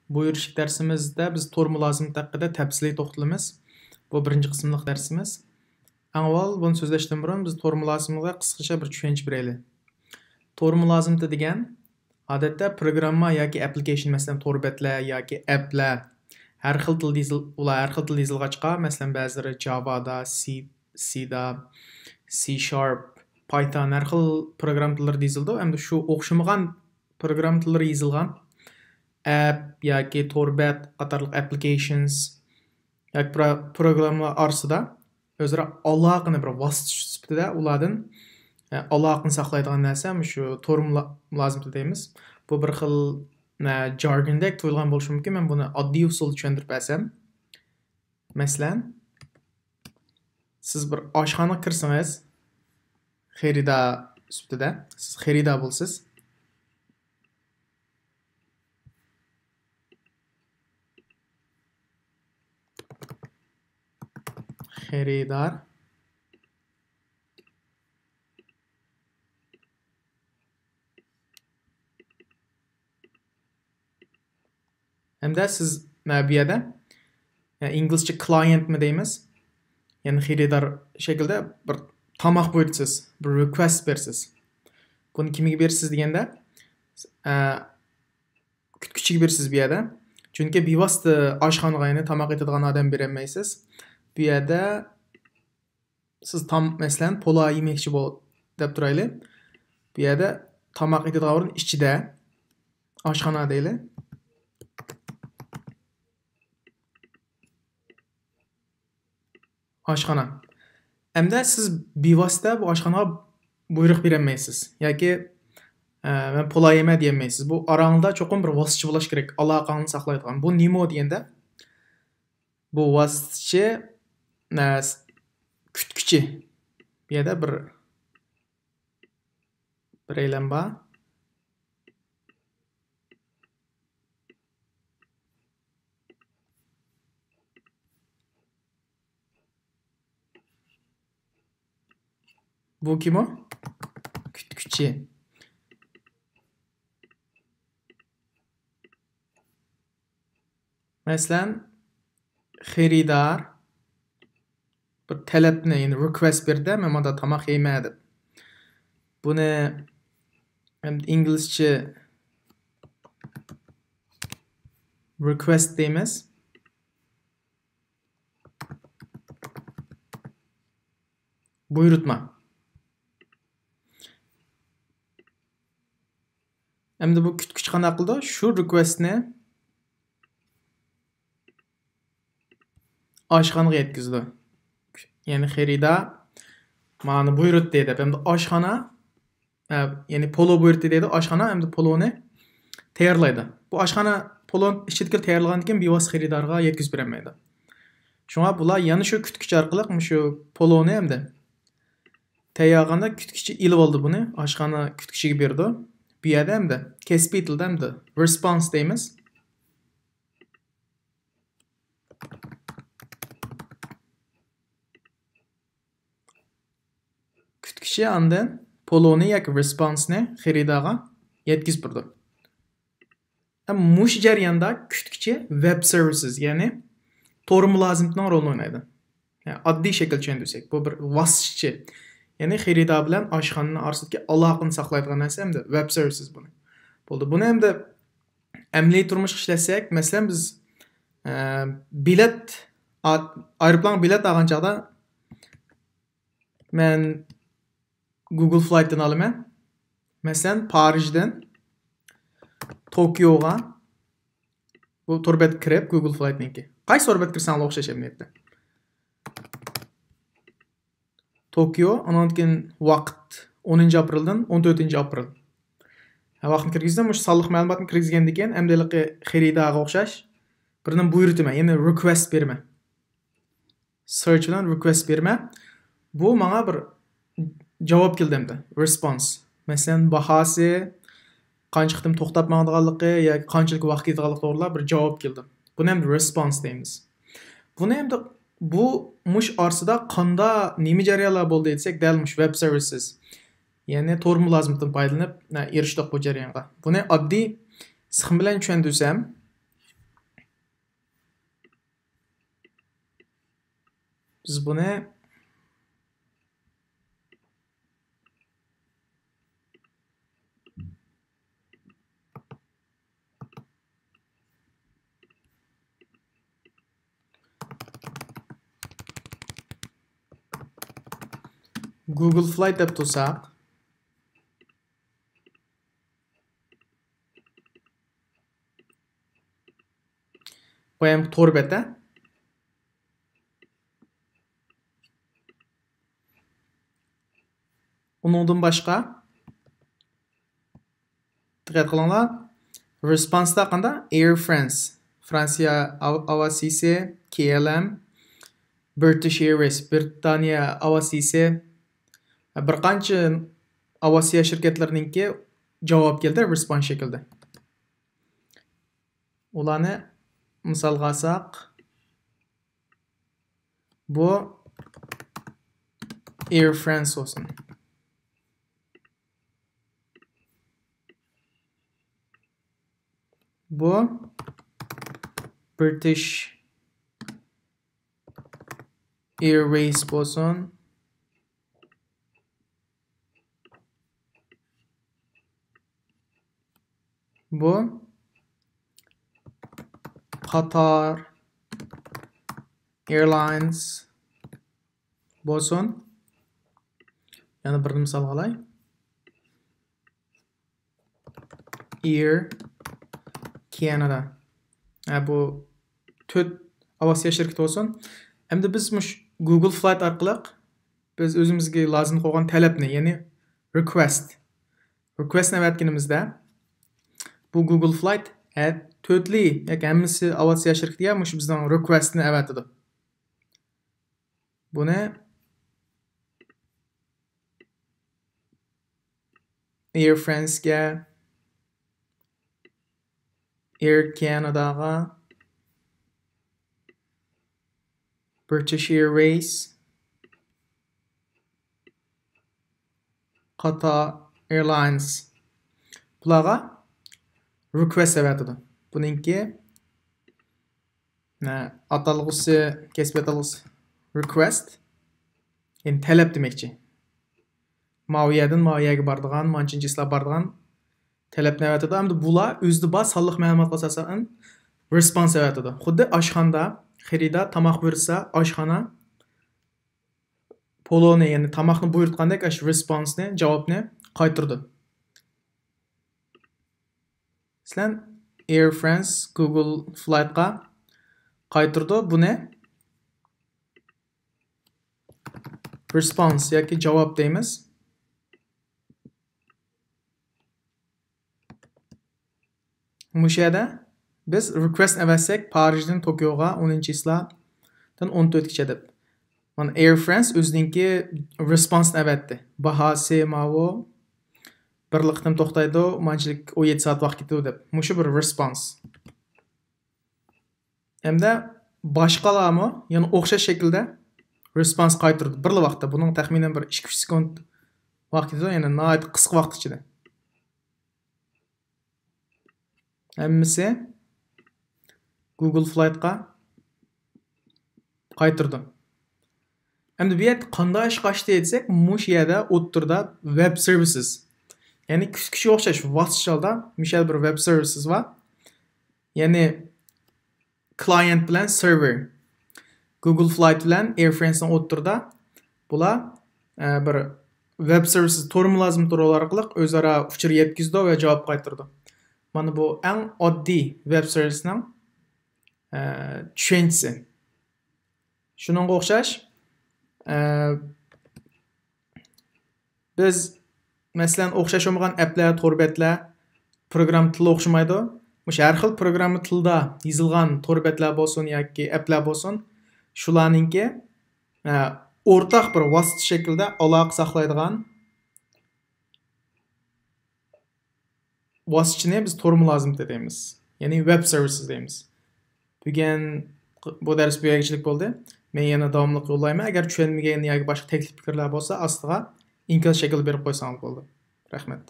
Bu yurishlik dersimizde biz tor mulozimati haqida tafsiliy to'xtalamiz. Bu birinchi qismliq darsimiz. Avval buni so'zlashdan burun biz tor mulozimatiga qisqacha bir tushuncha beraylik. Tor mulozimati degan odatda programma yoki application, masalan tor betlar yoki applar har xil tilda yozilg'achqa, masalan ba'zilari Java'da, C'da, C Sharp, Python har xil program tillarida yozildi. Endi shu o'xshamagan program tillari yozilgan app yoki to'rbet qatorliq applications yoki programmalar orasida o'zaro aloqani bir vosita sifatida ulardan aloqani saqlaydigan narsa shu tor mulozimati deymiz. Bu bir xil jargondek tuyulgan bo'lishi mumkin. Men buni oddiy usulda tushuntirib bersam, masalan siz bir oshxonaga kirsangiz, xaridor sifatida siz xaridor bo'lsiz. Xaridor hamda siz bu yerda inglizcha client mi deymiz, ya'ni xaridor shaklda bir tomoq buyursiz, bir request bersiz. Buni kimga bersiz deganda kutuvchiga bersiz bu yerda. Chunki bevosita oshxonaga yana tomoq etadigan odam berolmaysiz. Bu yerda siz masalan polo yemoqchi deb turaylik. Bu yerda tomoq etadigan o'rin ichida oshxona deylik. Oshxona. Hamda siz bevosita bu oshxonaga buyruq berolmaysiz yoki men polo yema deyolmaysiz. Bu orangizda cho'qim bir vositachi bo'lish kerak, aloqani saqlaydigan. Bu nima deganda bu vositachi kutuvchi. Bu yerda bir e'lon bor. Bu kim o? Kutuvchi. Masalan, xaridor bir talabni, ya'ni request berdi, men bunda tomoq yeyman deb. Buni inglizcha request deymiz. Buyurtma. Endi bu kutuvchi qanday qildi? Shu requestni oshxonaga yetkazdi. Ya'ni xaridor mani buyurtdi dedi. Endi oshxona ya'ni polo buyurtdi dedi. Oshxona endi poloni tayyorlaydi. Bu oshxona polon ichidagi tayyorlangandan keyin bevosita xaridorga yetkazib bermaydi. Shunga bular yana shu kutuvchi orqali shu poloni endi tayyorganda kutuvchi ilib oldi buni. Oshxona kutuvchiga berdi. Bu yerda endi kasbiy tilda endi response deymiz. Kutuvchi andan poloni yoki responsni xaridorga yetkazib berdi. Mush jarayonda kutuvchi web services, ya'ni tor mulozimatining rolini o'ynaydi. Yani oddiy shaklda tushuntirsak, bu bir vositachi. Ya'ni xaridor bilan oshxonaning orasidagi aloqani saqlaydigan narsa endi web services buni. Bo'ldi. Buni endi amaliy turmushga ishlasak, masalan biz aeroplan bilet olgan chog'da men Google Flight'dan olaman. Masalan, Parijdan Tokyoga bu to'rbet kirib Google Flight'niki. Qaysi to'rbet kirsang o'xshash emniyatda. Tokyo, ondan keyin vaqt 10 apreldan 14 aprel. Vaqtni kirgizdim, o'sha sonliq ma'lumotni kirgizgandan keyin amdaliqi xaridorga o'xshash birdan buyurtma, ya'ni request berma. Search bilan request berma. Bu menga bir javob keldi endi, response. Masalan, bahosi qancha qitim to'xtab mangdiganligi yoki qanchalik vaqt ketganligi to'g'rilab bir javob keldi. Buni ham response deymiz. Buni endi bu mush orasida qanda nima jarayonlar bo'ldi desak, dal mush web services. Ya'ni tor mulozimatidan foydalanib erishdik bu jarayonga. Buni oddiy sixim bilan tushuntirsam, Biz buni Google Flight deb tursak, bu ham tor beti. Uningdan boshqa diqqat qilinglar. Response'da qanda Air France, Fransiya avasisi, KLM, British Airways, Britaniya avasisi, bir qancha avasiya shirkatlarininki javob keldi response shaklida. Ularni misolga olsak, bu Air France olsun. Bu British Airways olsun. Bu Qatar Airlines olsun. Yana bir misol olay. Air Canada. Bu 4 avasiya shirkati olsun. Endi biz Google Flight orqali biz o'zimizga lozim qo'ygan talabni, ya'ni requestni avatganimizda bu Google Flight to'tli yoki hammasi avasiya shirkatiga bizning requestni avatadi. Buni Air France'ga, Air Canadaga, British Airways, Qatar Airlines bularga request avatadi. Buningki atalg'usi, kesib atalg'usi request, yani talab demekçi. Maviyadan maviyaga boradigan, manchinchisilar boradigan talabni avatadi. Hamda bular o'zida bor sonliq ma'lumotga asosan response avatadi. Xuddi oshxonada xaridor tomoq buyursa, oshxona poloni, ya'ni tomoqni buyurtgandek response'ni, javobni qaytardi. Sizlar Air France Google Flight'ga qaytardi. Buni response yoki javob deymiz. Mushada biz request avatsak Parijdan Tokyoga 10-yildan 14-gacha deb. Mana Air France o'zininki response avatdi. Bahasi mavo bir liqtim to'xtaydi, manchilik 17 soat vaqt ketadi deb. Mushu bir response. Hamda boshqalarmi yana o'xshash shaklda response qaytardi. Bir vaqtda buning taxminan bir 2-3 sekund vaqt ketadi, ya'ni nihoyat qisqa vaqt ichida. Hammasi Google Flight'ga qaytardi. Endi bu yerda qanday ish qilishdi desak, mush yerda o'ttirda web services. Ya'ni kishi o'xshash vositalarda mishal bir web services var. Ya'ni client bilan server. Google Flight bilan Air France'ning o'ttirda bular bir web services tor mulozim tor orqali o'zaro uchur yetkazdi va javob qaytardi. Mana bu eng oddiy web servicening tushunchasi. Shuningga o'xshash biz masalan o'xshash bo'lmagan applar, to'rbetlar, program tili o'xshamaydi. Mush har xil programma tilda yozilgan to'rbetlar bo'lsin yoki applar bo'lsin, shularningki o'rtaq bir vosita shaklda aloqa saqlaydigan vositani biz tor mulozimati deymiz. Ya'ni web services deymiz. Bugun bu dars bu yergachilik bo'ldi. Men yana davomli yo'llayman. Agar tushunmagan yoki boshqa taklif fikrlar bo'lsa, ostiga inkas shaklda berib qo'ysangiz bo'ldi. Rahmat.